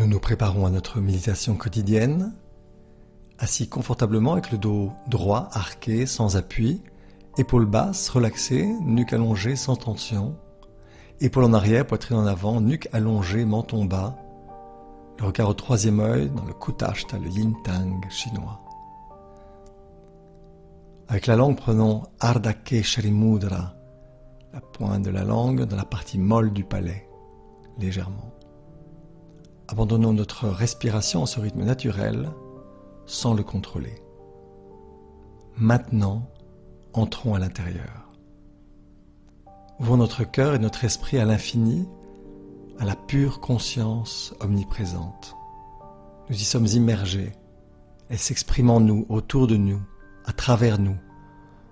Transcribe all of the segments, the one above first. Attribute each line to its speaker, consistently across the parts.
Speaker 1: Nous nous préparons à notre méditation quotidienne, assis confortablement avec le dos droit, arqué, sans appui, épaules basses, relâchées, nuque allongée, sans tension, épaules en arrière, poitrine en avant, nuque allongée, menton bas, le regard au troisième œil dans le Kutashta, le Yin Tang chinois. Avec la langue, prenons Ardha Keshari Mudra, la pointe de la langue dans la partie molle du palais, légèrement. Abandonnons notre respiration à ce rythme naturel, sans le contrôler. Maintenant, entrons à l'intérieur. Ouvrons notre cœur et notre esprit à l'infini, à la pure conscience omniprésente. Nous y sommes immergés. Elle s'exprime en nous, autour de nous, à travers nous,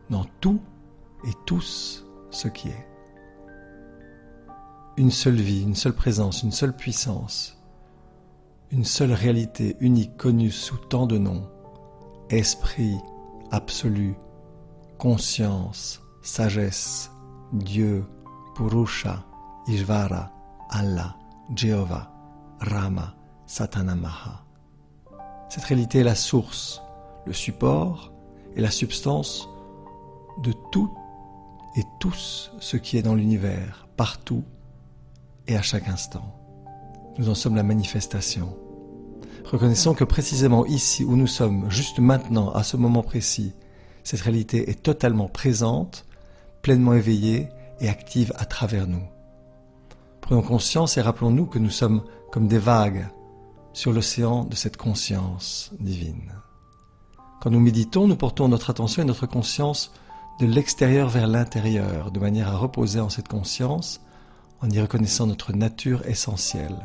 Speaker 1: dans tout et tous ce qui est. Une seule vie, une seule présence, une seule puissance, une seule réalité unique connue sous tant de noms, esprit, absolu, conscience, sagesse, Dieu, Purusha, Ishvara, Allah, Jéhovah, Rama, Satanamaha. Cette réalité est la source, le support et la substance de tout et tous ce qui est dans l'univers, partout et à chaque instant. Nous en sommes la manifestation. Reconnaissons que précisément ici où nous sommes, juste maintenant, à ce moment précis, cette réalité est totalement présente, pleinement éveillée et active à travers nous. Prenons conscience et rappelons-nous que nous sommes comme des vagues sur l'océan de cette conscience divine. Quand nous méditons, nous portons notre attention et notre conscience de l'extérieur vers l'intérieur, de manière à reposer en cette conscience, en y reconnaissant notre nature essentielle.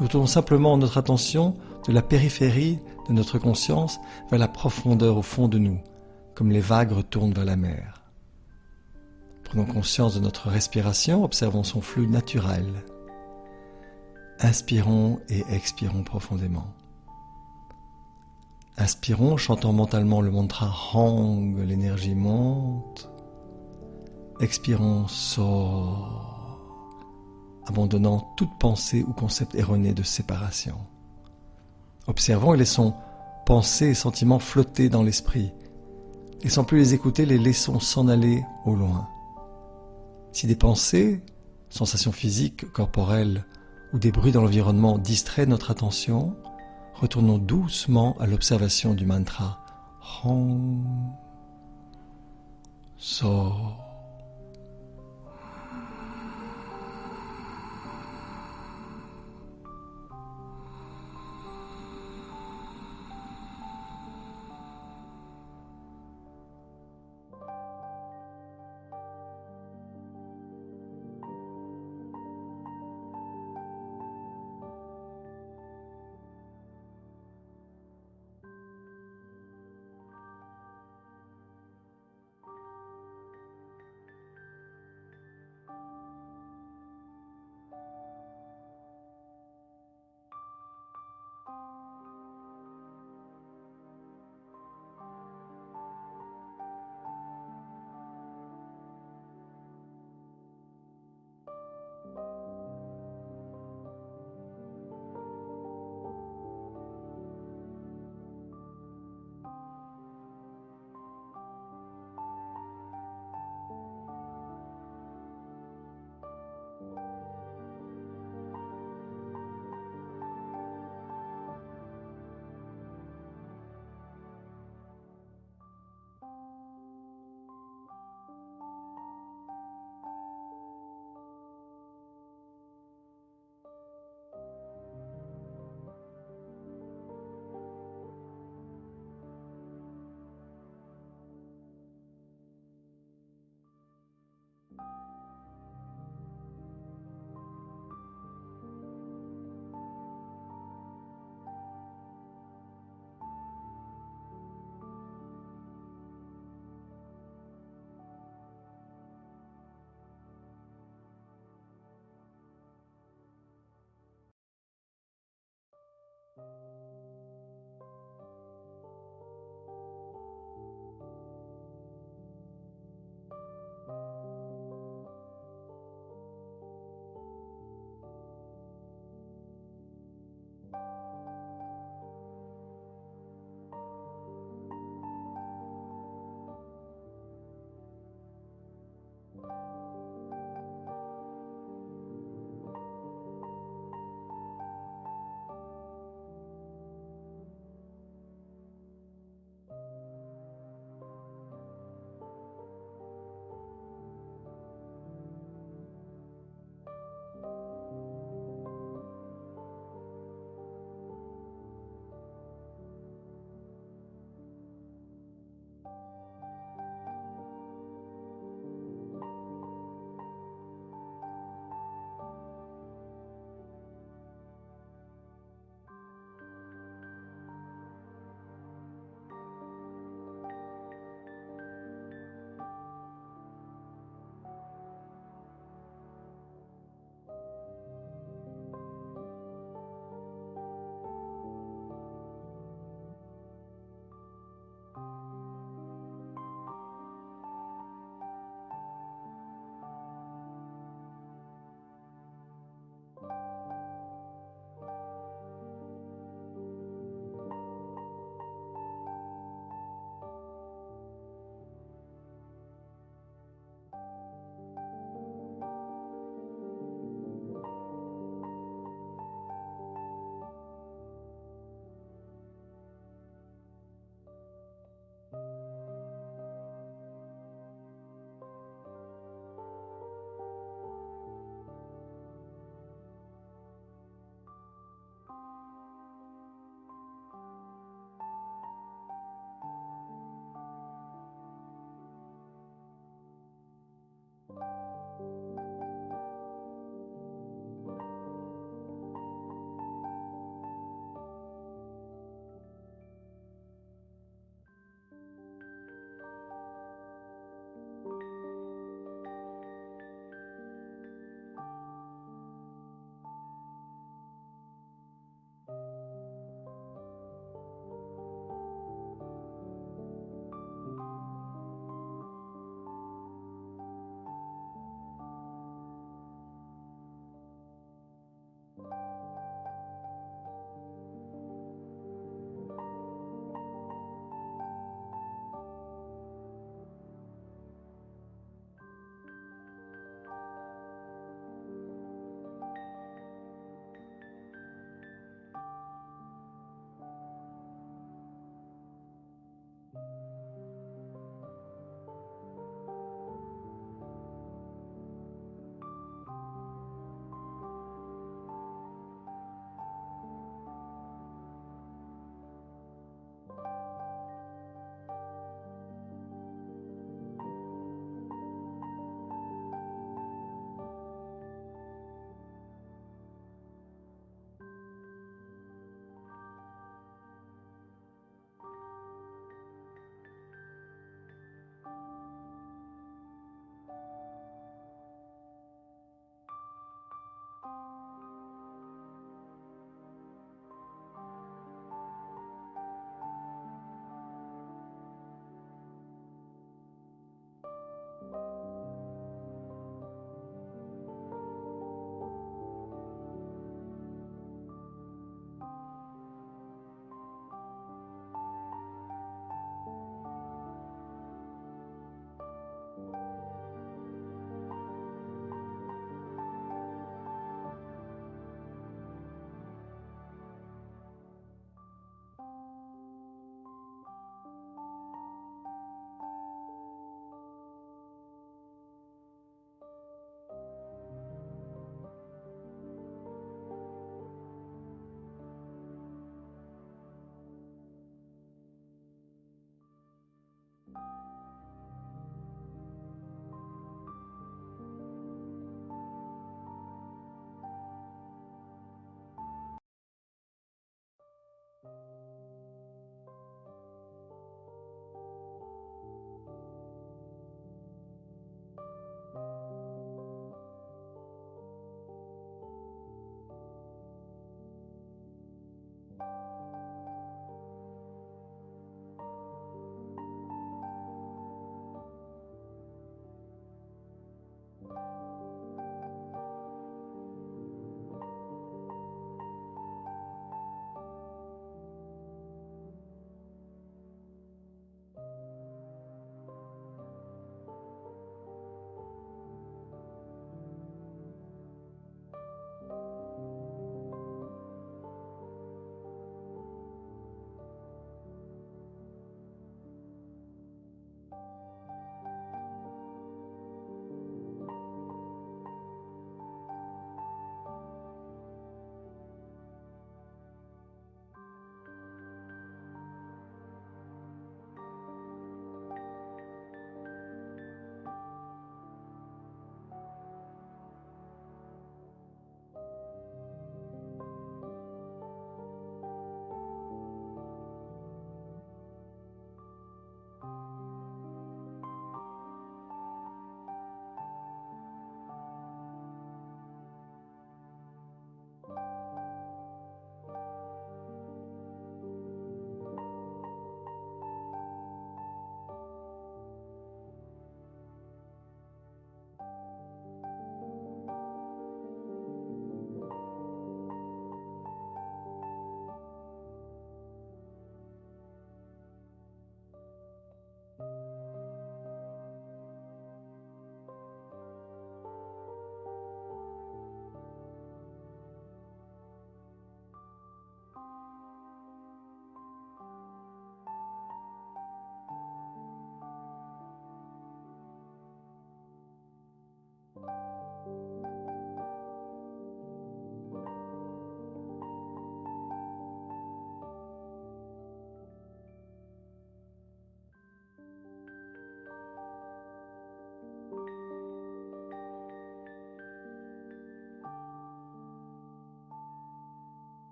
Speaker 1: Nous tournons simplement notre attention de la périphérie de notre conscience vers la profondeur au fond de nous, comme les vagues retournent vers la mer. Prenons conscience de notre respiration, observons son flux naturel. Inspirons et expirons profondément. Inspirons, chantant mentalement le mantra Hong, l'énergie monte. Expirons, sort, abandonnant toute pensée ou concept erroné de séparation. Observons et laissons pensées et sentiments flotter dans l'esprit. Et sans plus les écouter, les laissons s'en aller au loin. Si des pensées, sensations physiques, corporelles ou des bruits dans l'environnement distraient notre attention, retournons doucement à l'observation du mantra Hong, So.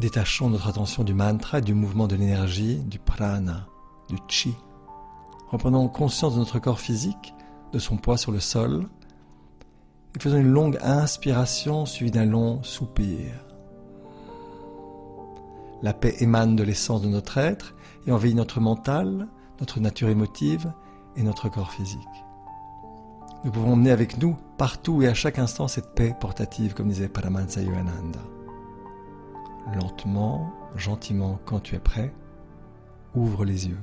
Speaker 1: Détachons notre attention du mantra et du mouvement de l'énergie, du prana, du chi. Reprenons conscience de notre corps physique, de son poids sur le sol, et faisons une longue inspiration suivie d'un long soupir. La paix émane de l'essence de notre être et envahit notre mental, notre nature émotive et notre corps physique. Nous pouvons emmener avec nous, partout et à chaque instant, cette paix portative, comme disait Paramahansa Yogananda. Lentement, gentiment, quand tu es prêt, ouvre les yeux.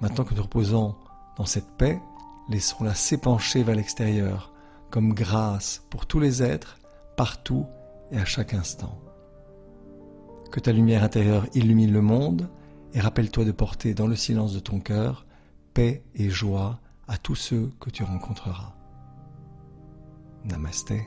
Speaker 1: Maintenant que nous reposons dans cette paix, laissons-la s'épancher vers l'extérieur, comme grâce pour tous les êtres, partout et à chaque instant. Que ta lumière intérieure illumine le monde et rappelle-toi de porter dans le silence de ton cœur paix et joie à tous ceux que tu rencontreras. Namasté.